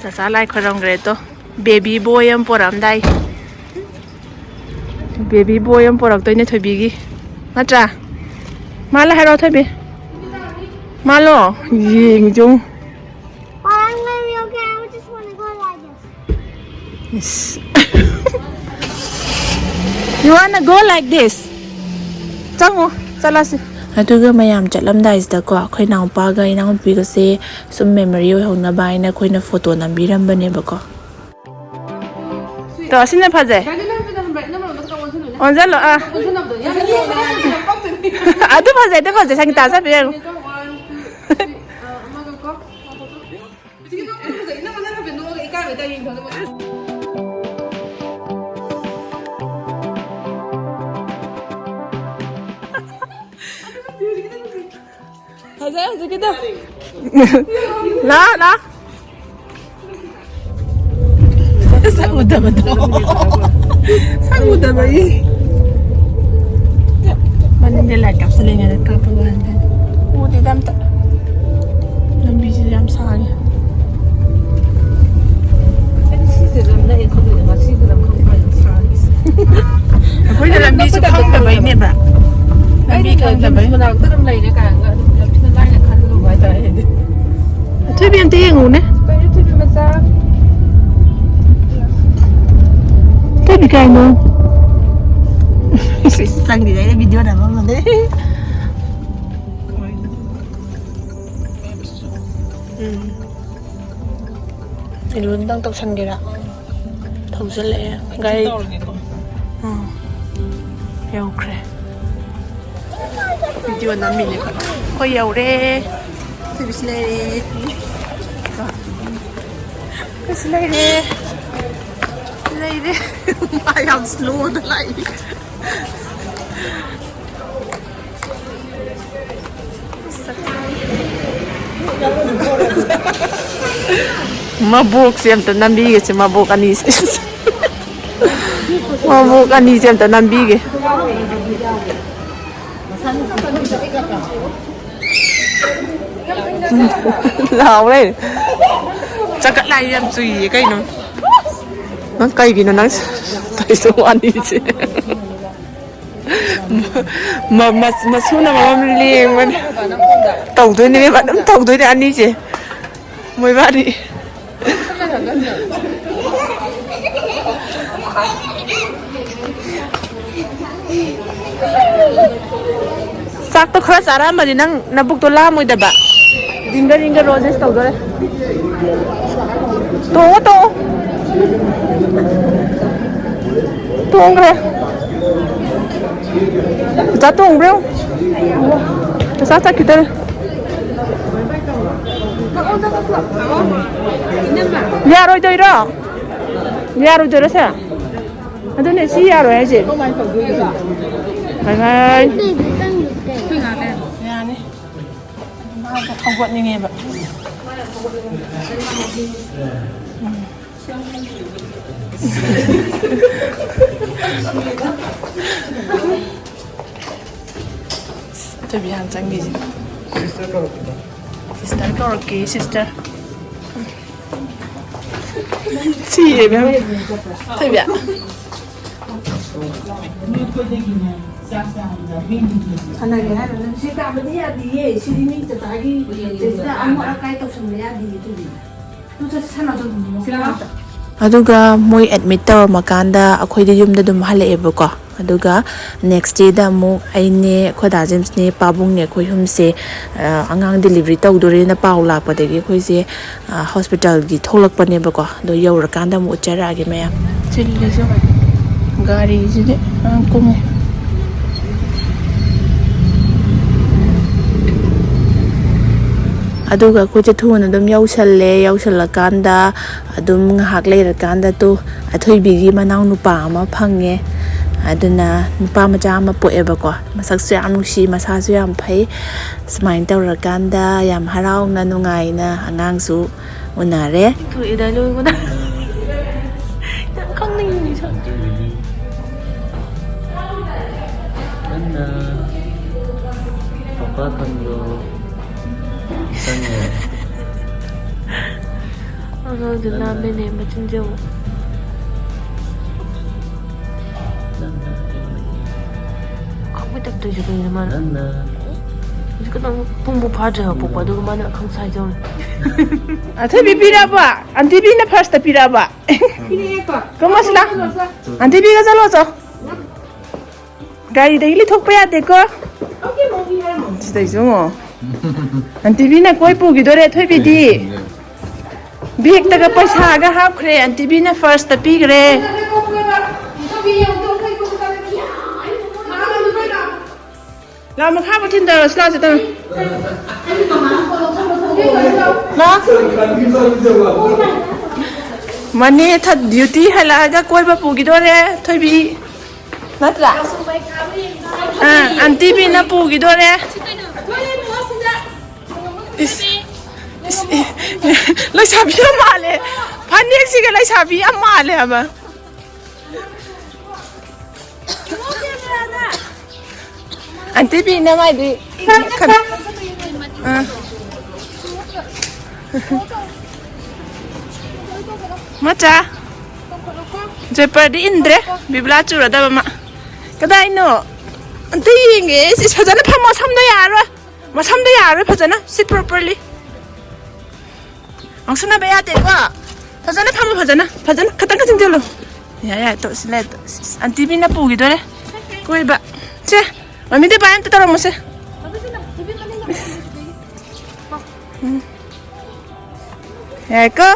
Cha lai khoram gre to baby boy am poram dai baby boy am porak toy ne thobi gi natra mala haro thobi malo ying jung I'm gonna be okay. I just want to go like this. You wanna go like this chango chalasi aduga mayam chatlamdaisda ko khoi naw pa ga Enaonupi ga se sum memory oi hona bai na khoina photo nambiram bane ba ko to sine phaje onjalo a adu phaje sangita sa be Hajar gitu. Lah. Sang udah bayi. Mana dia lihat kapselnya ada kapalan kan. Di dalam tak. Lebih jam sehari. Aku dalam bisu kau tak bayi ni ba. Lebih kau tak bayi. Athoibi am tiye ngủ nè. Athoibi cái ngủ. Sang đi đấy video nào mà đấy. Thì luôn đang tập sang kìa ạ. Thầu rất lẹ gai. Heo kre. Video nào mình này có dầu đấy. Bismillah. I am slow the light. Mabuk siam to nambi ke mabuk ani. Mabuk ani siam to nambi ke. Lao đấy chắc cắt lại em tùy cây nó cây vì nó nắng thấy số ăn đi chứ mà số nào mà liền mà tổng tôi nên bạn tổng tôi để ăn đi chứ mười ba đi sắc tôi khá giá mà thì năng bục tôi la mùi đập ạ Ringa roses tau dore. To. Tong re. Ta tong bro. Ta sa kita. Ya rồi chơi đó. Ya rồi chơi đó sao? Anh nói gì ya rồi gì? Bye. Không quận như nghe vậy. Tôi bị hàng trắng gì? Sister karaoke, sister. Gì vậy em? Tôi bị. 하나게 하는 제가 아버지야 뒤에 시리미 저기 제가 아무나 까이 떡성이야 뒤에 또 산어도 뭐 aduga moi admit taw makanda akhoi de yum da dum hale eba ko aduga next day da mu aine khoda james ne pabung ne khoi hum se angang delivery taw dore na paw la pa de gi khoi se hospital gi tholak pa ne ba ko do yawra kanda mu chara gi me chilli jo gari ji de kum aduga ko je thuna dum yausalakanda adum ngahak lerakanda to Athoibi gi Enaonupa ma phange aduna nupa macha ma poeba ko masak su yam nusi masa su yam phai smain tawrakanda yam harau na nungai na angang su Uhnare thui da lu ko da không ninh gì sợ papa kan lo sana Angang din namin eh, machinjaw. Kapit siya kayo naman. Hindi ko nang pumupadya po pa doon man ang sayang. Athoibi pira ba? Aunty na first pira ba? Kamu sila? Aunty ka chalo cho. Gari daily thok pa yate ko. Okay mo bi ha mo. Stai so mo. Aunty na koi pu gi dore Athoibi di. Big taga paisa ga hap khre Aunty na first pi gre. La ma kha ba thin da sla se ta. La Mani thật duty hay là ra coi ba pu gi dore Athoibi. Natra. Aunty bi na pu gi dore. Lai sabi amale. Phanek si ga lai sabi amale aba. Aunty bi na mai di. Macha. Jepar di indre. Bibla chura da ma. Kadai no. Aunty nge si sajana phamo samda yaro. Ma samda yaro phajana. Sit properly. Ang suna ba yate ko. Phajana phamo phajana. Phajana khatang khating jalo. Ya to sila to. Aunty bi na pugi dore. Koi ba. Che. Mami de bayan tara mo se. Ya ko.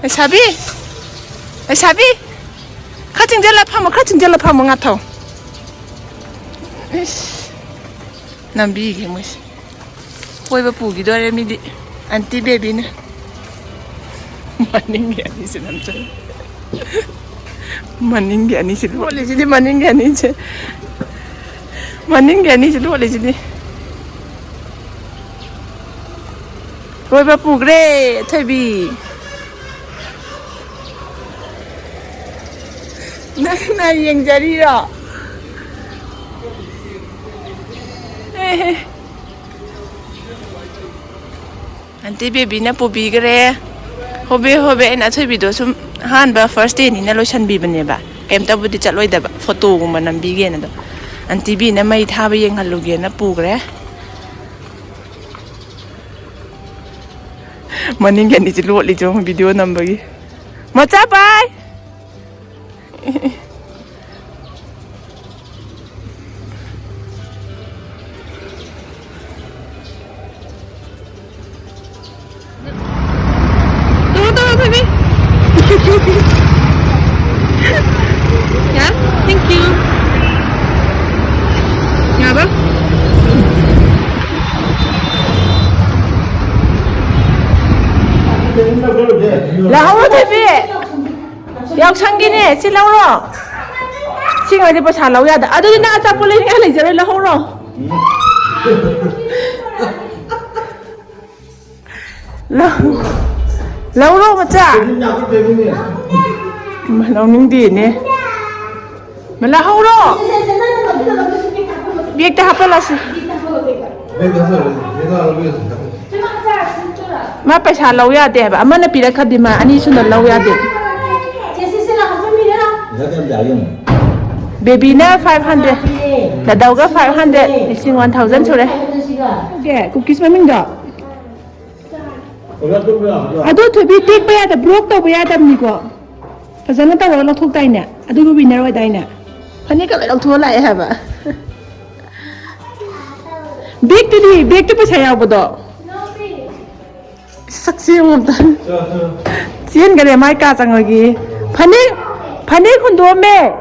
Sabi. Sabi. Khating jala phamo nga tho. Nambi gi mus. Koi ba pu gi dore mi di. Aunty baby na. Maning ani se nam chan. Maning ani se lo le ji maning ani che. Maning ani se lo le ji. Koi ba pu gre Athoibi. Na yang jari ro. Aunty baby na pubi gre. Hobe na Athoibi do sum han ba first day ni na lo shan bi bane ba. Kem ta budi chaloi da ba photo gum nam bi ge na do. Aunty bi na mai tha ba yeng halu ge na pu gre. Maning ge ni ji lo li jo video nam ba gi. Macha bai. Yeah, thank you. Yeah, ba? Lao Athoibi. Yaoshang gi ne, si lao ro. Si ngai de pa sa lao ya da. Adu na cha pole ni lai jare lao ro. Lao ro ma cha. Mà lâu ninh đi nè. Mà là hậu đó. Biết ta hấp là gì? Mà phải xả lâu ya đẹp. Mà nó bị ra khát đi mà anh ấy xuống là lâu ya đẹp. Baby na 500. Là đầu có 500. Xin 1000 rồi đấy. Okay, cookies mà mình đó. Athoibi take ba ya da broke to ba ya da mi ko. Fazana ta wala thok dai ne. Adu bi winner wa dai ne. Phani ka lai thok lai ha ba. Big to pa saya ba do. Saksi mo ta. Sien gare mai ka chang gi. Phani khun do me.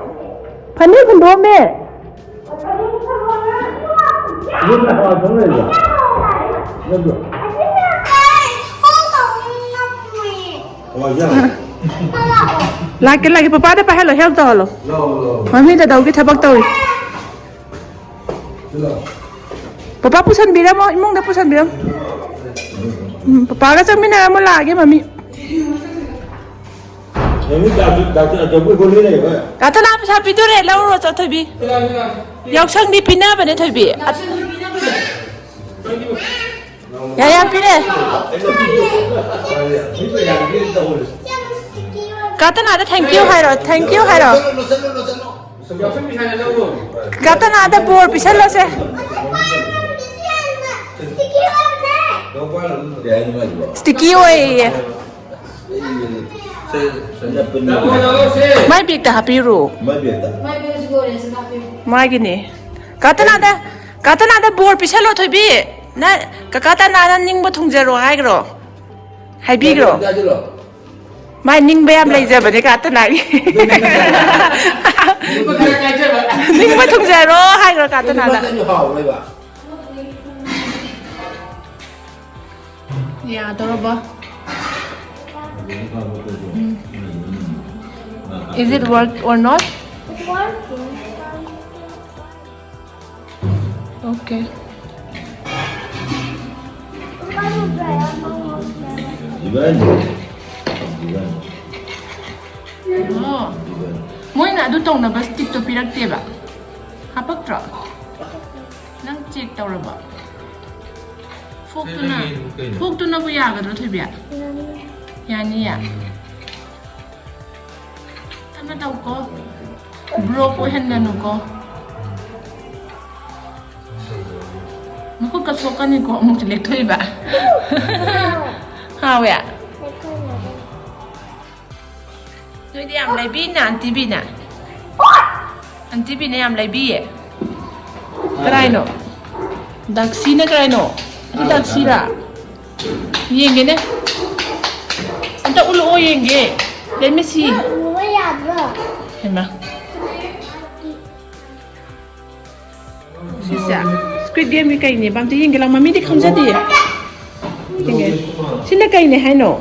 Lagi papa ada pahal help tau lo. Mami dah tahu kita bak tahu. Papa pusan biram mo, imong dah pusan biram. Papa ka sang mina mo lagi mami. Ini dah boleh ni apa? Kata nak apa sapi tu rela urut Athoibi. Yaoshang di pina apa ni Athoibi? Ya yang pina. Kata nak ada thank you hai ro, thank you hai ro. Kata nak ada bor pisah lo se. Sticky way. Mai big dah happy ro. Mai gini. Kata nak ada bor pisah lo Athoibi. Na kata nak ada ning batung jero hai ro. Hai big ro. Mai ning bayam lagi je benda kata nak. Ning batung jero hai ro kata nak ada. Ya, adorable. Is it work or not? It's working. Okay. I'm almost there. Iban. Oh. Moi nak du tong na ba stick to pirak te ba? Hapak tra. Nang check taw ra ba? Fok tu na bu ya ga do Athoibi. Yani ya. Tama daw ko. Bro ko hen na no ko. Mako kasokan ni ko mo select Athoibi. Ha ya. Noi đi làm lại bi nè, Aunty bi nè. Aunty bi nè làm lại bi à? Cái nó, đặc xí nè cái nó, cái đặc xí ra. Yên cái nè. Anh ta ulo yên cái. Let me see. Thấy mà. Xí xả. Squid Game cái này, bám thấy yên cái lòng mà mình đi không ra đi. Yên cái. Xí nè cái này hay nó.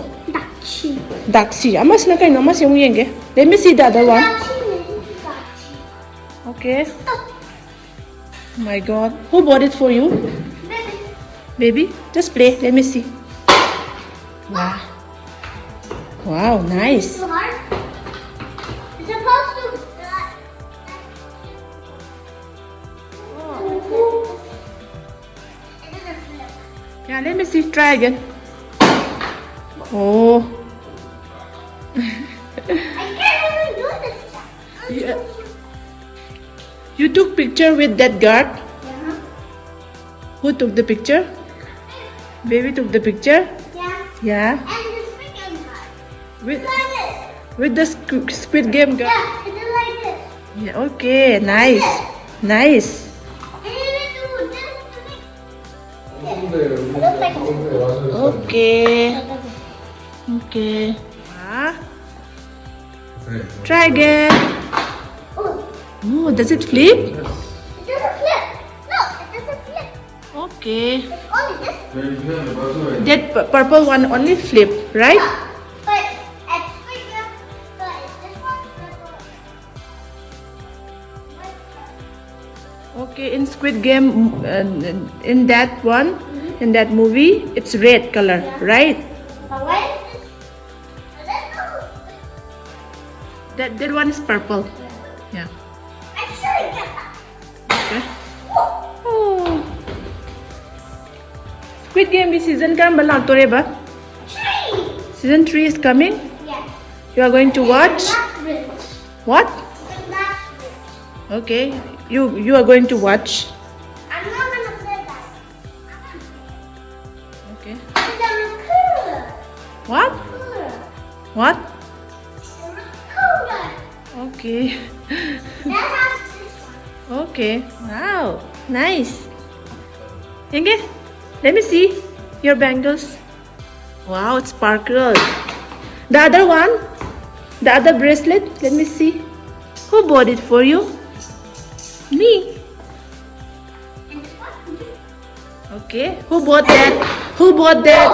Daxi. Amas na kayo, amas yung yenge. Let me see the other one. Okay. Oh my God. Who bought it for you? Baby, just play. Let me see. Wow. Wow, nice. It's supposed to. Yeah, let me see. Try again. Oh. I can't even do this stuff. You took picture with that guard? Yeah. Who took the picture? Baby took the picture? Yeah. Yeah. And the freaking guy. With Like this. with the Squid Game guard? Yeah, it's like this. Yeah, okay. Nice. Nice. And you need to do this to make this. It looks like this. Okay. Okay. Ah. Try again. Oh, Oh, does it flip? it doesn't flip. No, it doesn't flip. Okay. It's only this. That purple one only flip, right? But at Squid Game, this one's purple. Okay, in Squid Game, in that one, in that movie, it's red color, right? But why is this? I don't know. That one is purple. Yeah. I'm sure you get that. Okay. Oh. Squid Game season karamba lagtore ba? Tree. Season 3 is coming. Yes. You are going to watch? That's rich. What? That's rich. Okay. You are going to watch. I'm not gonna play that. Okay. It's a recorder. What? Recorder. What? A recorder. Okay. That has this one. Okay. Wow. Nice. Yenge, let me see your bangles. Wow, it sparkled. The other one? The other bracelet? Let me see. Who bought it for you? Me. And this one. Okay. Who bought that? Who bought that?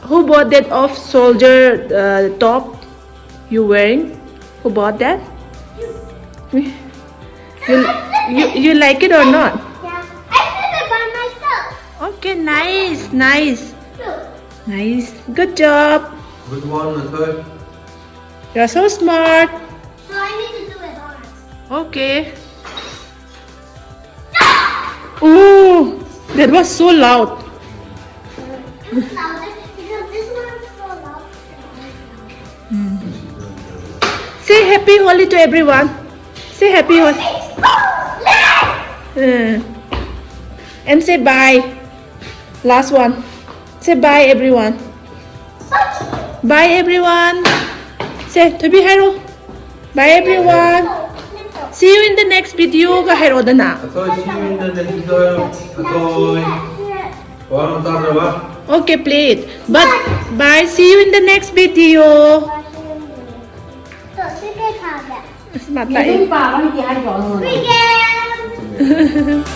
Who bought that off soldier top you wearing? Who bought that? You like it or not? Yeah. I did it by myself. Okay, nice, nice, Look. nice. Good job. Good one, Athoibi. You're so smart. So I need to do it hard. Okay. Ooh, that was so loud. It's louder because this one's so loud. Say happy Holi to everyone. Say happy Holi. And say bye. Last one. Say bye everyone. Bye everyone. Say Tobi Hero. Bye everyone. See you in the next video. Ga Hero dana. Athoibi, see you in the next video. Athoibi. One time, ba? Okay, play it. But bye. See you in the next video. So, sige, Kaga. Smart tayo. Weekend!